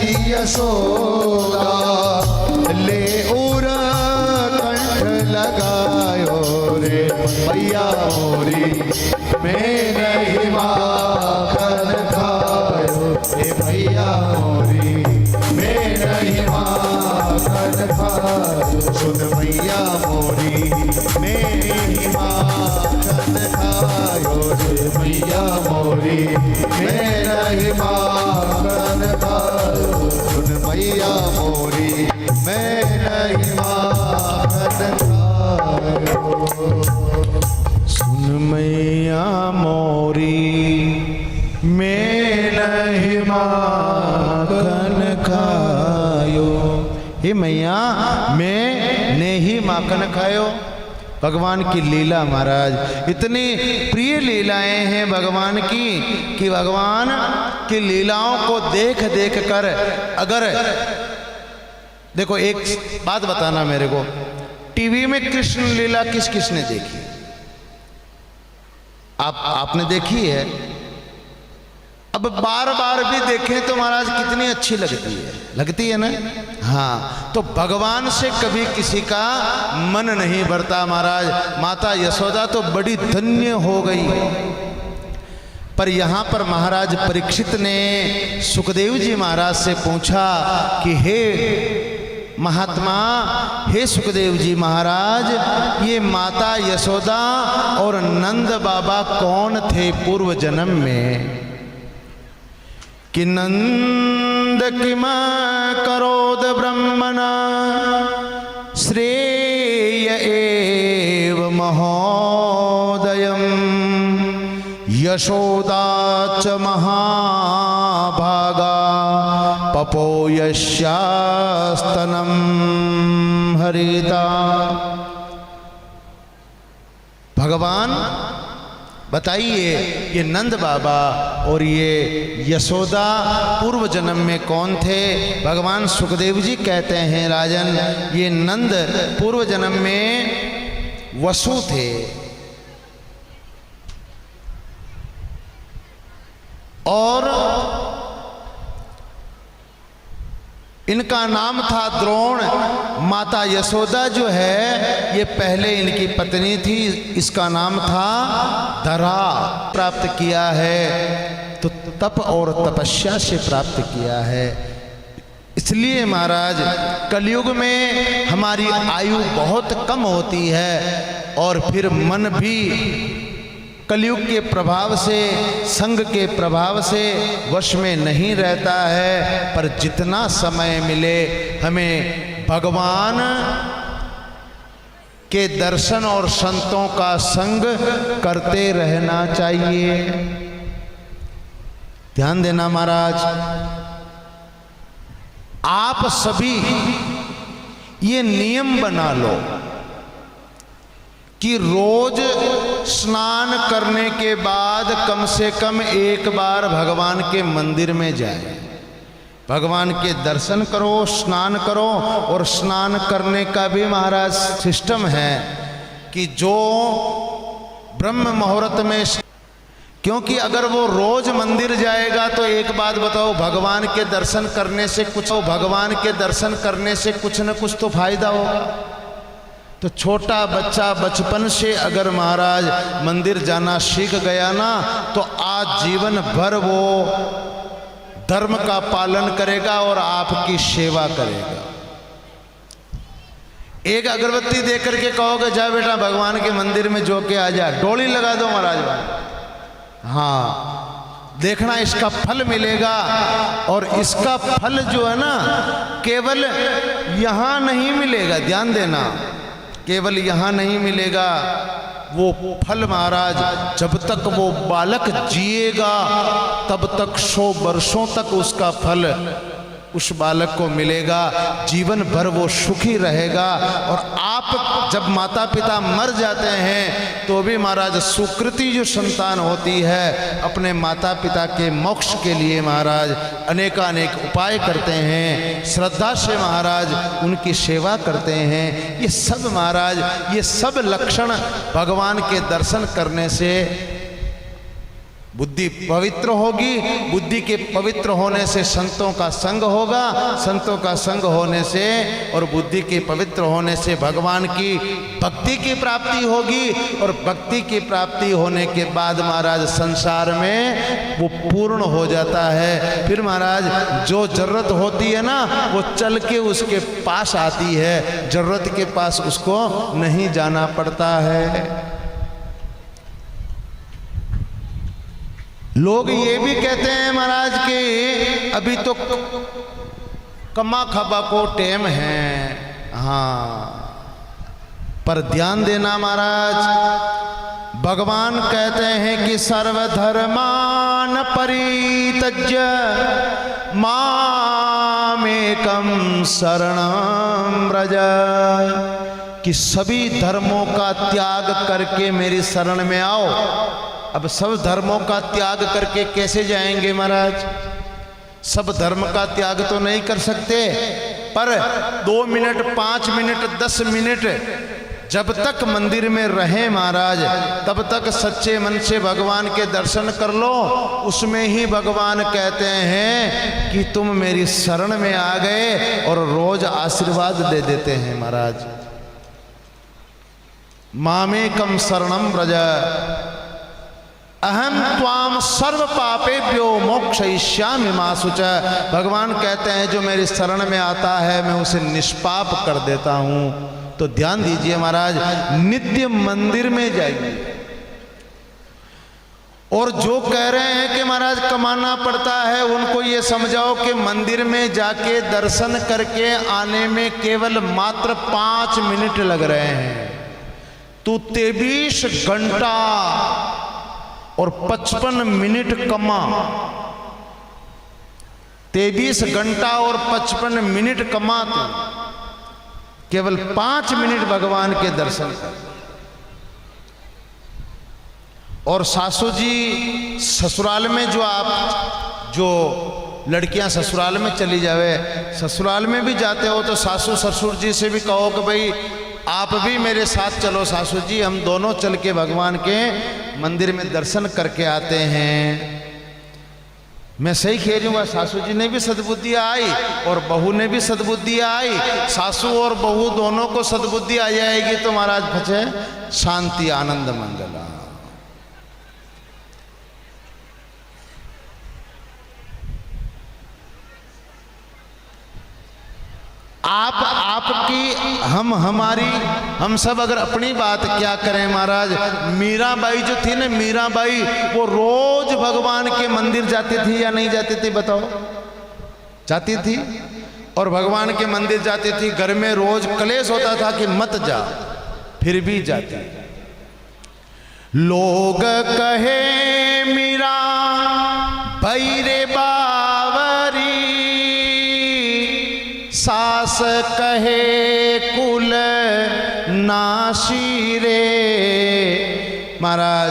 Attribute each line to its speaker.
Speaker 1: ऐसी यशोदा ले उर कंठ लगायो रे मैया मोरी मैं नहीं माखन खायो हे मैया मोरी मैं नहीं माखन खायो सुन मैया मोरी मैं नहीं माखन खायो रे मैया मोरी मैं नहीं माखन खायो सुन मैया मोरी मैं नहीं माखन खायो सुन मैया मोरी मैं नहीं माखन खायो।
Speaker 2: हे मैया मैं ने ही माखन खायो। भगवान की लीला महाराज, इतनी प्रिय लीलाएं हैं भगवान की कि भगवान की लीलाओं को देख देख कर, अगर देखो एक बात बताना मेरे को, टीवी में कृष्ण लीला किस किसने देखी? आपने देखी है? अब बार बार भी देखें तो महाराज कितनी अच्छी लगती है ना। हाँ, तो भगवान से कभी किसी का मन नहीं भरता महाराज। माता यशोदा तो बड़ी धन्य हो गई। पर यहाँ पर महाराज परीक्षित ने सुखदेव जी महाराज से पूछा कि हे महात्मा, हे सुखदेव जी महाराज, ये माता यशोदा और नंद बाबा कौन थे पूर्व जन्म में? कि नंद किम करोद ब्रह्मणा श्रेय एव महोदयम् यशोदा च महाभागा पपो यस्यास्तनं हरिता। भगवान बताइए, ये नंद बाबा और ये यशोदा पूर्व जन्म में कौन थे? भगवान सुखदेव जी कहते हैं राजन, ये नंद पूर्व जन्म में वसु थे और इनका नाम था द्रोण। माता यशोदा जो है ये पहले इनकी पत्नी थी, इसका नाम था धरा। प्राप्त किया है तो तप और तपस्या से प्राप्त किया है। इसलिए महाराज कलयुग में हमारी आयु बहुत कम होती है और फिर मन भी कलयुग के प्रभाव से, संग के प्रभाव से वश में नहीं रहता है। पर जितना समय मिले हमें भगवान के दर्शन और संतों का संग करते रहना चाहिए। ध्यान देना महाराज, आप सभी ये नियम बना लो कि रोज स्नान करने के बाद कम से कम एक बार भगवान के मंदिर में जाए, भगवान के दर्शन करो, स्नान करो। और स्नान करने का भी महाराज सिस्टम है कि जो ब्रह्म मुहूर्त में, क्योंकि अगर वो रोज मंदिर जाएगा तो एक बात बताओ, भगवान के दर्शन करने से कुछ न कुछ तो फायदा होगा। तो छोटा बच्चा बचपन से अगर महाराज मंदिर जाना सीख गया ना, तो आज जीवन भर वो धर्म का पालन करेगा और आपकी सेवा करेगा। एक अगरबत्ती दे करके कहोगे जा बेटा भगवान के मंदिर में जो के आ जा, डोली लगा दो महाराज। हाँ, देखना इसका फल मिलेगा। और इसका फल जो है ना केवल यहाँ नहीं मिलेगा, ध्यान देना, केवल यहाँ नहीं मिलेगा। वो फल महाराज जब तक वो बालक जिएगा तब तक 100 वर्षों तक उसका फल उस बालक को मिलेगा। जीवन भर वो सुखी रहेगा। और आप जब माता पिता मर जाते हैं तो भी महाराज सुकृति जो संतान होती है अपने माता पिता के मोक्ष के लिए महाराज अनेकानेक उपाय करते हैं, श्रद्धा से महाराज उनकी सेवा करते हैं। ये सब महाराज, ये सब लक्षण भगवान के दर्शन करने से बुद्धि पवित्र होगी, बुद्धि के पवित्र होने से संतों का संग होगा, संतों का संग होने से और बुद्धि के पवित्र होने से भगवान की भक्ति की प्राप्ति होगी, और भक्ति की प्राप्ति होने के बाद महाराज संसार में वो पूर्ण हो जाता है। फिर महाराज जो जरूरत होती है ना वो चल के उसके पास आती है, जरूरत के पास उसको नहीं जाना पड़ता है। लोग ये भी कहते हैं महाराज कि अभी तो कमा खबा को टेम है, हाँ, पर ध्यान देना महाराज, भगवान कहते हैं कि सर्वधर्मान परित्यज्य मामेकं शरणं व्रज, कि सभी धर्मों का त्याग करके मेरी शरण में आओ। अब सब धर्मों का त्याग करके कैसे जाएंगे महाराज? सब धर्म का त्याग तो नहीं कर सकते, पर 2 मिनट 5 मिनट 10 मिनट जब तक मंदिर में रहे महाराज, तब तक सच्चे मन से भगवान के दर्शन कर लो। उसमें ही भगवान कहते हैं कि तुम मेरी शरण में आ गए, और रोज आशीर्वाद दे देते हैं महाराज। मामेकं शरणं व्रज अहम त्वाम सर्व पापेभ्यो मोक्षयिष्यामि मा शुचः। भगवान कहते हैं जो मेरी शरण में आता है मैं उसे निष्पाप कर देता हूं। तो ध्यान दीजिए महाराज, नित्य मंदिर में जाइए। और जो कह रहे हैं कि महाराज कमाना पड़ता है, उनको ये समझाओ कि मंदिर में जाके दर्शन करके आने में केवल मात्र 5 मिनट लग रहे हैं। तू 23 घंटा और 55 मिनट कमा, 23 घंटा और 55 मिनट कमा, तू केवल 5 मिनट भगवान के दर्शन कर। और सासू जी ससुराल में जो लड़कियां ससुराल में चली जावे, ससुराल में भी जाते हो तो सासू ससुर जी से भी कहो कि भाई आप भी मेरे साथ चलो सासू जी, हम दोनों चल के भगवान के मंदिर में दर्शन करके आते हैं। मैं सही कह रही हूँ, सासू जी ने भी सद्बुद्धि आई और बहू ने भी सद्बुद्धि आई। सासू और बहू दोनों को सद्बुद्धि आ जाएगी तो महाराज बचे शांति आनंद मंगला। आपकी हम सब अगर अपनी बात क्या करें महाराज, मीराबाई जो थी ना, मीराबाई वो रोज भगवान के मंदिर जाती थी या नहीं जाती थी बताओ? जाती थी, और भगवान के मंदिर जाती थी। घर में रोज कलेश होता था कि मत जा, फिर भी जाती। लोग कहे मीरा बैरे बावरी, सास कहे कुल नाशी रे। महाराज